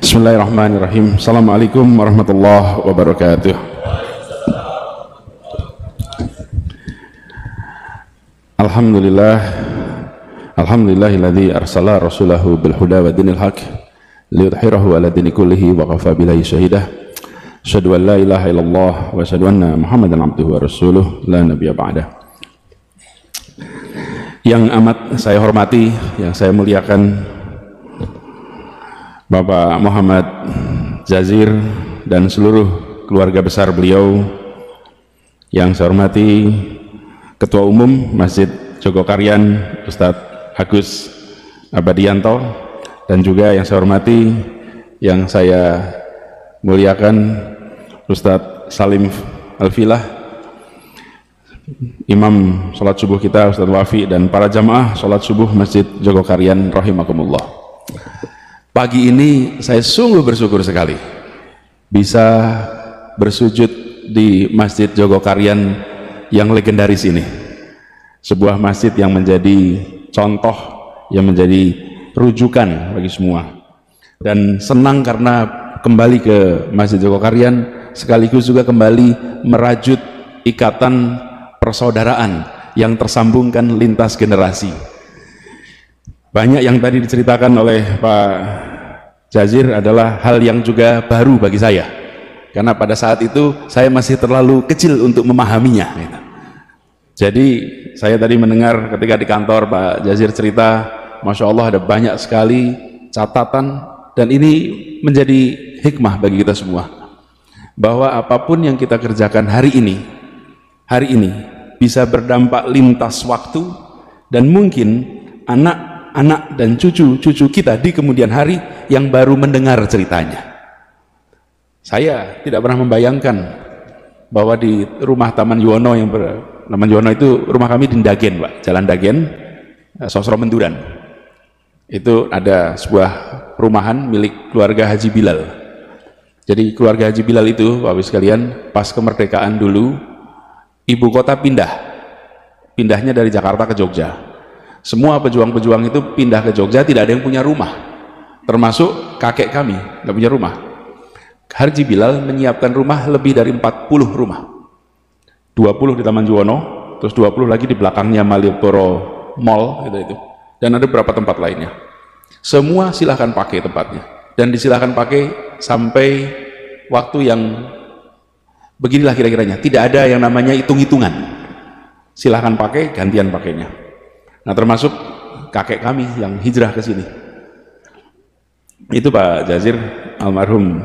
Bismillahirrahmanirrahim. Assalamualaikum warahmatullahi wabarakatuh. Alhamdulillahilladzi arsala rasulahu bil huda wa dinil haq liyudhhirahu ala dini kullihi wa kafa billahi syahidah. Asyhadu an la ilaha illallah wa asyhadu anna Muhammadan abduhu wa rasuluh la nabiyya ba'dah. Yang amat saya hormati, yang saya muliakan, Bapak Muhammad Jazir dan seluruh keluarga besar beliau. Yang saya hormati Ketua Umum Masjid Jogokaryan Ustadz Agus Abadianto, dan juga yang saya hormati, yang saya muliakan Ustadz Salim Alfilah, Imam sholat subuh kita Ustadz Wafi, dan para jamaah sholat subuh Masjid Jogokaryan rahimakumullah. Pagi ini saya sungguh bersyukur sekali bisa bersujud di Masjid Jogokaryan yang legendaris ini, sebuah masjid yang menjadi contoh, yang menjadi rujukan bagi semua. Dan senang karena kembali ke Masjid Jogokaryan sekaligus juga kembali merajut ikatan persaudaraan yang tersambungkan lintas generasi. Banyak yang tadi diceritakan oleh Pak Jazir adalah hal yang juga baru bagi saya, karena pada saat itu saya masih terlalu kecil untuk memahaminya. Jadi saya tadi mendengar ketika di kantor Pak Jazir cerita, Masya Allah ada banyak sekali catatan, dan ini menjadi hikmah bagi kita semua, bahwa apapun yang kita kerjakan hari ini bisa berdampak lintas waktu, dan mungkin anak dan cucu-cucu kita di kemudian hari yang baru mendengar ceritanya. Saya tidak pernah membayangkan bahwa di rumah Taman Yuwono, Taman Yuwono itu rumah kami di Dagen, Pak, Jalan Dagen, Sosro Menduran. Itu ada sebuah perumahan milik keluarga Haji Bilal. Jadi keluarga Haji Bilal itu, Bapak Ibu sekalian, pas kemerdekaan dulu ibu kota pindahnya dari Jakarta ke Jogja. Semua pejuang-pejuang itu pindah ke Jogja, tidak ada yang punya rumah, termasuk kakek kami nggak punya rumah. Haji Bilal menyiapkan rumah lebih dari 40 rumah, 20 di Taman Juwono, terus 20 lagi di belakangnya Malioboro Mall gitu, dan ada beberapa tempat lainnya. Semua silahkan pakai tempatnya, dan disilahkan pakai sampai waktu yang beginilah kira-kiranya. Tidak ada yang namanya hitung-hitungan, silahkan pakai, gantian pakainya. Nah, termasuk kakek kami yang hijrah ke sini. Itu Pak Jazir, almarhum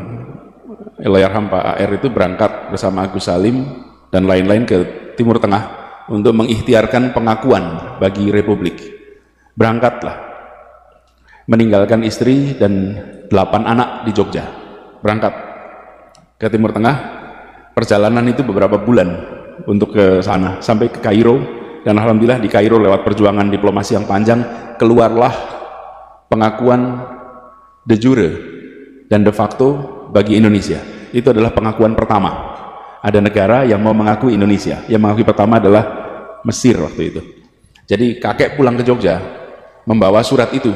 Allahyarham Pak AR itu berangkat bersama Agus Salim dan lain-lain ke Timur Tengah untuk mengikhtiarkan pengakuan bagi Republik. Berangkatlah, meninggalkan istri dan 8 anak di Jogja, berangkat ke Timur Tengah. Perjalanan itu beberapa bulan untuk ke sana, sampai ke Kairo. Dan alhamdulillah di Kairo lewat perjuangan diplomasi yang panjang, keluarlah pengakuan de jure dan de facto bagi Indonesia. Itu adalah pengakuan pertama. Ada negara yang mau mengakui Indonesia. Yang mengakui pertama adalah Mesir waktu itu. Jadi kakek pulang ke Jogja membawa surat itu.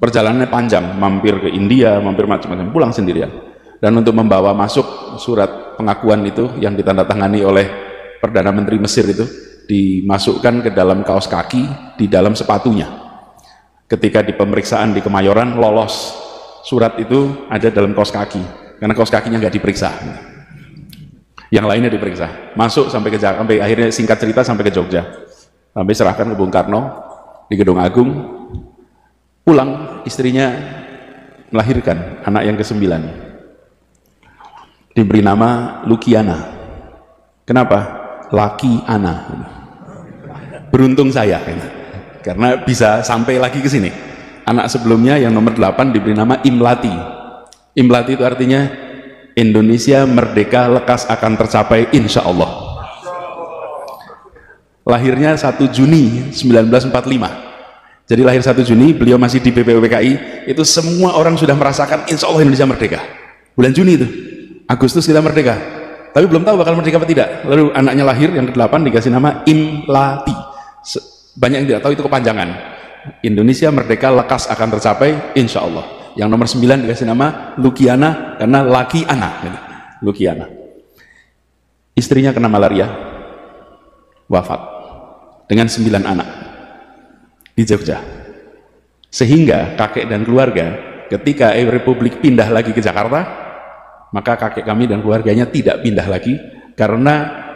Perjalanannya panjang, mampir ke India, mampir macam-macam, pulang sendirian. Dan untuk membawa masuk surat pengakuan itu yang ditandatangani oleh Perdana Menteri Mesir itu, dimasukkan ke dalam kaos kaki di dalam sepatunya. Ketika di pemeriksaan di Kemayoran lolos, surat itu ada dalam kaos kaki, karena kaos kakinya nggak diperiksa, yang lainnya diperiksa. Masuk sampai akhirnya singkat cerita sampai ke Jogja, sampai serahkan ke Bung Karno di Gedung Agung. Pulang, istrinya melahirkan anak yang ke-9, diberi nama Lukiana. Kenapa? Laki Ana. Beruntung saya, karena bisa sampai lagi ke sini. Anak sebelumnya yang nomor 8 diberi nama Imlati. Imlati itu artinya Indonesia merdeka lekas akan tercapai insya Allah. Lahirnya 1 Juni 1945. Jadi lahir 1 Juni, beliau masih di BPUPKI, itu semua orang sudah merasakan insya Allah Indonesia merdeka. Bulan Juni itu, Agustus kita merdeka, tapi belum tahu bakal merdeka apa tidak. Lalu anaknya lahir yang ke-8 dikasih nama Imlati. Banyak yang tidak tahu itu kepanjangan. Indonesia merdeka lekas akan tercapai insya Allah. Yang nomor 9 dikasih nama Lukiana karena laki anak gitu. Lukiana. Istrinya kena malaria, wafat dengan 9 anak di Jogja. Sehingga kakek dan keluarga ketika Republik pindah lagi ke Jakarta, maka kakek kami dan keluarganya tidak pindah lagi karena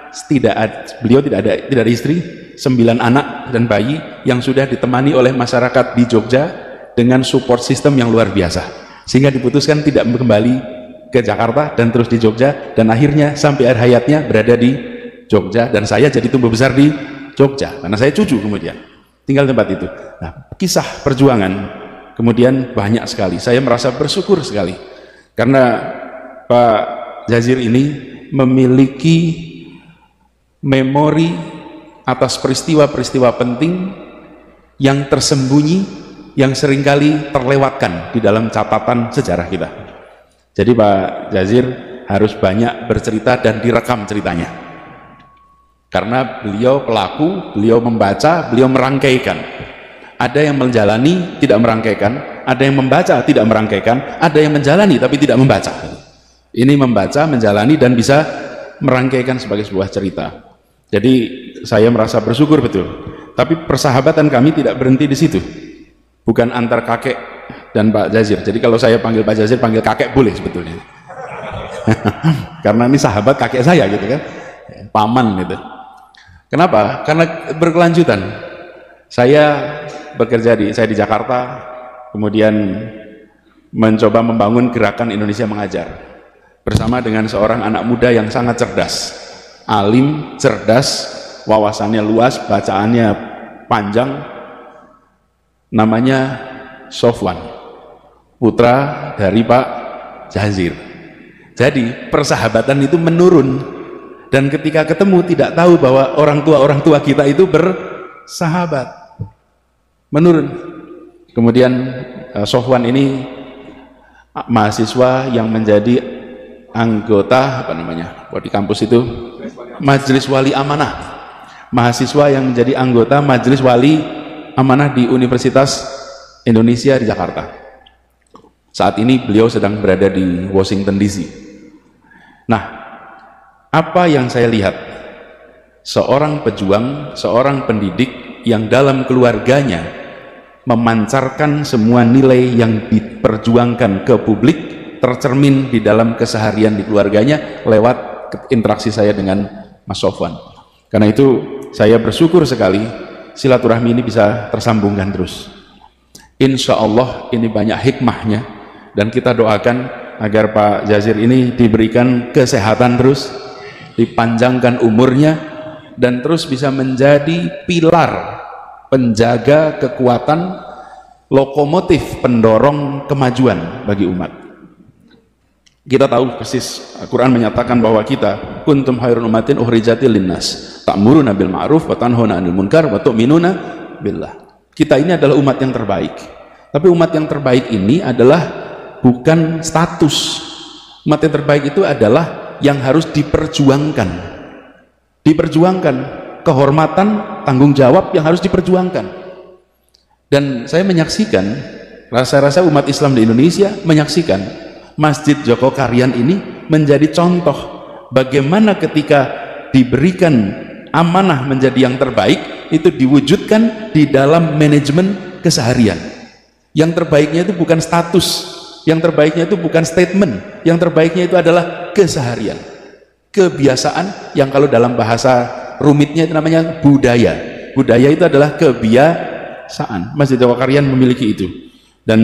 beliau tidak ada istri, 9 anak dan bayi yang sudah ditemani oleh masyarakat di Jogja dengan support system yang luar biasa, sehingga diputuskan tidak kembali ke Jakarta dan terus di Jogja, dan akhirnya sampai akhir hayatnya berada di Jogja, dan saya jadi tumbuh besar di Jogja karena saya cucu kemudian tinggal di tempat itu. Nah, kisah perjuangan kemudian banyak sekali. Saya merasa bersyukur sekali karena Pak Jazir ini memiliki memori atas peristiwa-peristiwa penting yang tersembunyi, yang seringkali terlewatkan di dalam catatan sejarah kita. Jadi Pak Jazir harus banyak bercerita dan direkam ceritanya, karena beliau pelaku, beliau membaca, beliau merangkaikan. Ada yang menjalani tidak merangkaikan, ada yang membaca tidak merangkaikan, ada yang menjalani tapi tidak membaca. Ini membaca, menjalani, dan bisa merangkaikan sebagai sebuah cerita. Jadi saya merasa bersyukur betul. Tapi persahabatan kami tidak berhenti di situ. Bukan antar kakek dan Pak Jazir. Jadi kalau saya panggil Pak Jazir, panggil kakek boleh sebetulnya. Karena ini sahabat kakek saya gitu kan, paman gitu. Kenapa? Karena berkelanjutan. Saya bekerja saya di Jakarta, kemudian mencoba membangun gerakan Indonesia Mengajar bersama dengan seorang anak muda yang sangat cerdas, alim, cerdas, wawasannya luas, bacaannya panjang. Namanya Sofwan, putra dari Pak Jazir. Jadi persahabatan itu menurun, dan ketika ketemu tidak tahu bahwa orang tua kita itu bersahabat, menurun. Kemudian Sofwan ini mahasiswa yang menjadi anggota di kampus itu Majelis Wali Amanah, mahasiswa yang menjadi anggota Majelis Wali Amanah di Universitas Indonesia di Jakarta. Saat ini beliau sedang berada di Washington DC. Nah, apa yang saya lihat? Seorang pejuang, seorang pendidik yang dalam keluarganya memancarkan semua nilai yang diperjuangkan ke publik, tercermin di dalam keseharian di keluarganya lewat interaksi saya dengan Mas Sofwan. Karena itu saya bersyukur sekali silaturahmi ini bisa tersambungkan terus. Insya Allah ini banyak hikmahnya, dan kita doakan agar Pak Jazir ini diberikan kesehatan terus, dipanjangkan umurnya, dan terus bisa menjadi pilar penjaga kekuatan, lokomotif pendorong kemajuan bagi umat. Kita tahu persis, Al-Quran menyatakan bahwa kita kuntum khairun ummatin ukhrijatil linnas ta'muruna bil ma'ruf wa tanhauna 'anil munkar wa tu'minuna billah. Kita ini adalah umat yang terbaik. Tapi umat yang terbaik ini adalah bukan status. Umat yang terbaik itu adalah yang harus diperjuangkan. Diperjuangkan, kehormatan, tanggung jawab yang harus diperjuangkan. Dan saya menyaksikan, rasa-rasa umat Islam di Indonesia menyaksikan Masjid Joko Karyan ini menjadi contoh bagaimana ketika diberikan amanah menjadi yang terbaik, itu diwujudkan di dalam manajemen keseharian. Yang terbaiknya itu bukan status, yang terbaiknya itu bukan statement, yang terbaiknya itu adalah keseharian, kebiasaan, yang kalau dalam bahasa rumitnya itu namanya budaya. Budaya itu adalah kebiasaan. Masjid Joko Karyan memiliki itu, dan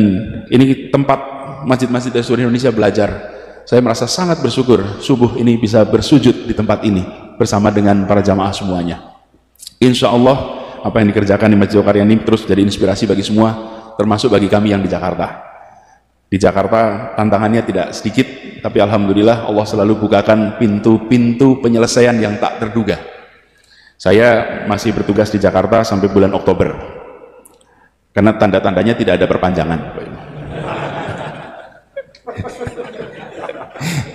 ini tempat masjid-masjid dari seluruh Indonesia belajar. Saya merasa sangat bersyukur subuh ini bisa bersujud di tempat ini bersama dengan para jamaah semuanya. Insya Allah apa yang dikerjakan di Masjid Joko Karyan ini terus jadi inspirasi bagi semua, termasuk bagi kami yang di Jakarta. Di Jakarta tantangannya tidak sedikit, tapi alhamdulillah Allah selalu bukakan pintu-pintu penyelesaian yang tak terduga. Saya masih bertugas di Jakarta sampai bulan Oktober, karena tanda-tandanya tidak ada perpanjangan.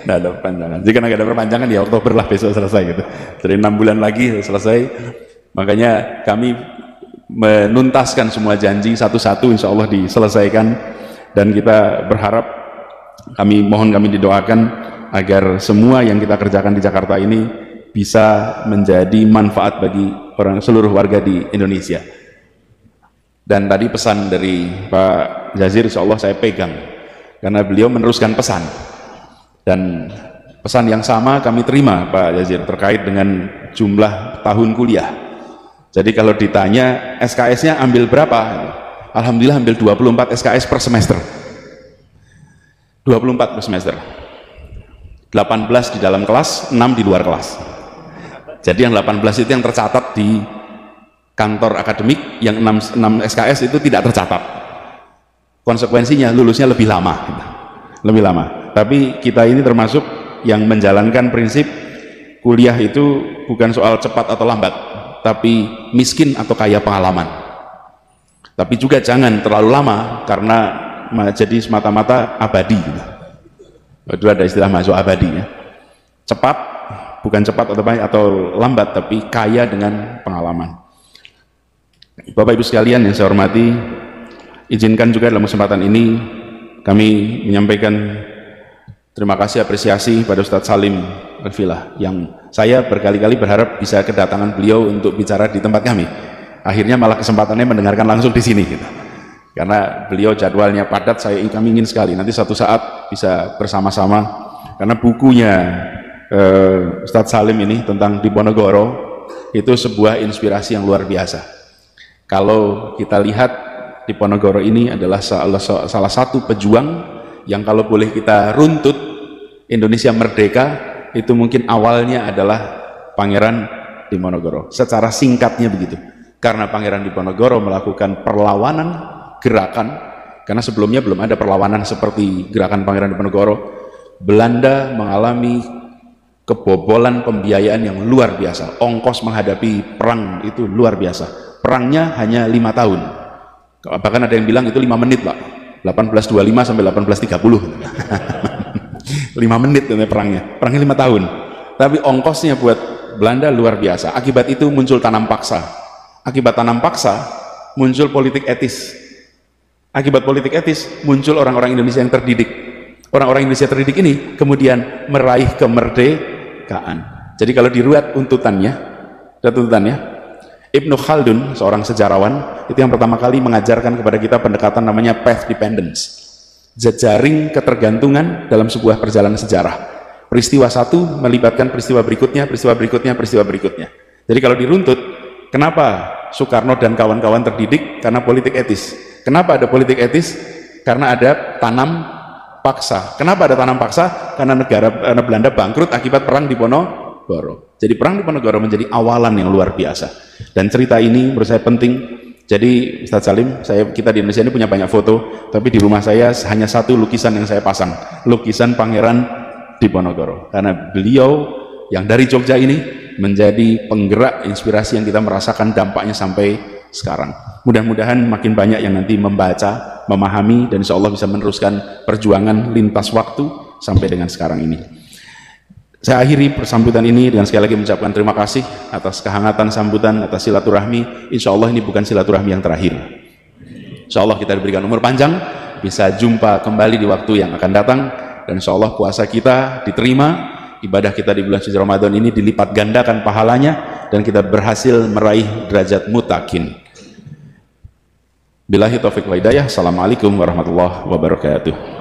Tidak ada perpanjangan. Jika tidak ada perpanjangan ya Oktober lah, besok selesai gitu. Jadi 6 bulan lagi selesai. Makanya kami menuntaskan semua janji satu-satu, insya Allah diselesaikan. dan kita berharap, kami didoakan agar semua yang kita kerjakan di Jakarta ini bisa menjadi manfaat bagi seluruh warga di Indonesia. Dan tadi pesan dari Pak Jazir insya Allah saya pegang, karena beliau meneruskan pesan, dan pesan yang sama kami terima Pak Jazir terkait dengan jumlah tahun kuliah. Jadi kalau ditanya SKS-nya ambil berapa, alhamdulillah ambil 24 SKS per semester, 24 per semester, 18 di dalam kelas, 6 di luar kelas. Jadi yang 18 itu yang tercatat di kantor akademik, yang 6 SKS itu tidak tercatat. Konsekuensinya lulusnya lebih lama. Tapi kita ini termasuk yang menjalankan prinsip kuliah itu bukan soal cepat atau lambat, tapi miskin atau kaya pengalaman. Tapi juga jangan terlalu lama, karena jadi semata-mata abadi. Itu ada istilah masuk abadi ya. Cepat, bukan cepat atau lambat, tapi kaya dengan pengalaman. Bapak Ibu sekalian yang saya hormati, izinkan juga dalam kesempatan ini kami menyampaikan terima kasih, apresiasi pada Ustadz Salim Al-Filah, yang saya berkali-kali berharap bisa kedatangan beliau untuk bicara di tempat kami. Akhirnya malah kesempatannya mendengarkan langsung di sini gitu. Karena beliau jadwalnya padat, kami ingin sekali nanti suatu saat bisa bersama-sama, karena bukunya Ustadz Salim ini tentang Diponegoro itu sebuah inspirasi yang luar biasa. Kalau kita lihat, Diponegoro ini adalah salah satu pejuang yang kalau boleh kita runtut, Indonesia merdeka itu mungkin awalnya adalah Pangeran Diponegoro, secara singkatnya begitu. Karena Pangeran Diponegoro melakukan perlawanan, gerakan, karena sebelumnya belum ada perlawanan seperti gerakan Pangeran Diponegoro. Belanda mengalami kebobolan pembiayaan yang luar biasa, ongkos menghadapi perang itu luar biasa. Perangnya hanya 5 tahun, bahkan ada yang bilang itu 5 menit Pak, 1825 sampai 1830 5 menit perangnya 5 tahun, tapi ongkosnya buat Belanda luar biasa. Akibat itu muncul tanam paksa, akibat tanam paksa muncul politik etis, akibat politik etis muncul orang-orang Indonesia yang terdidik. Orang-orang Indonesia terdidik ini kemudian meraih kemerdekaan. Jadi kalau diruat tuntutannya, Ibnu Khaldun, seorang sejarawan, itu yang pertama kali mengajarkan kepada kita pendekatan namanya path dependence, jejaring ketergantungan dalam sebuah perjalanan sejarah. Peristiwa satu melibatkan peristiwa berikutnya, peristiwa berikutnya, peristiwa berikutnya. Jadi kalau diruntut, kenapa Soekarno dan kawan-kawan terdidik? Karena politik etis. Kenapa ada politik etis? Karena ada tanam paksa. Kenapa ada tanam paksa? Karena negara Belanda bangkrut akibat perang Diponegoro. Jadi perang Diponegoro menjadi awalan yang luar biasa. Dan cerita ini menurut saya penting. Jadi Ustadz Salim, kita di Indonesia ini punya banyak foto, tapi di rumah saya hanya satu lukisan yang saya pasang, lukisan Pangeran Diponegoro. Karena beliau yang dari Jogja ini menjadi penggerak inspirasi yang kita merasakan dampaknya sampai sekarang. Mudah-mudahan makin banyak yang nanti membaca, memahami, dan insya Allah bisa meneruskan perjuangan lintas waktu sampai dengan sekarang ini. Saya akhiri persambutan ini dengan sekali lagi mengucapkan terima kasih atas kehangatan sambutan, atas silaturahmi. Insya Allah ini bukan silaturahmi yang terakhir. Insya Allah kita diberikan umur panjang, bisa jumpa kembali di waktu yang akan datang, dan insya Allah puasa kita diterima, ibadah kita di bulan suci Ramadan ini dilipat gandakan pahalanya, dan kita berhasil meraih derajat mutakin. Billahi taufiq wa hidayah. Assalamualaikum warahmatullahi wabarakatuh.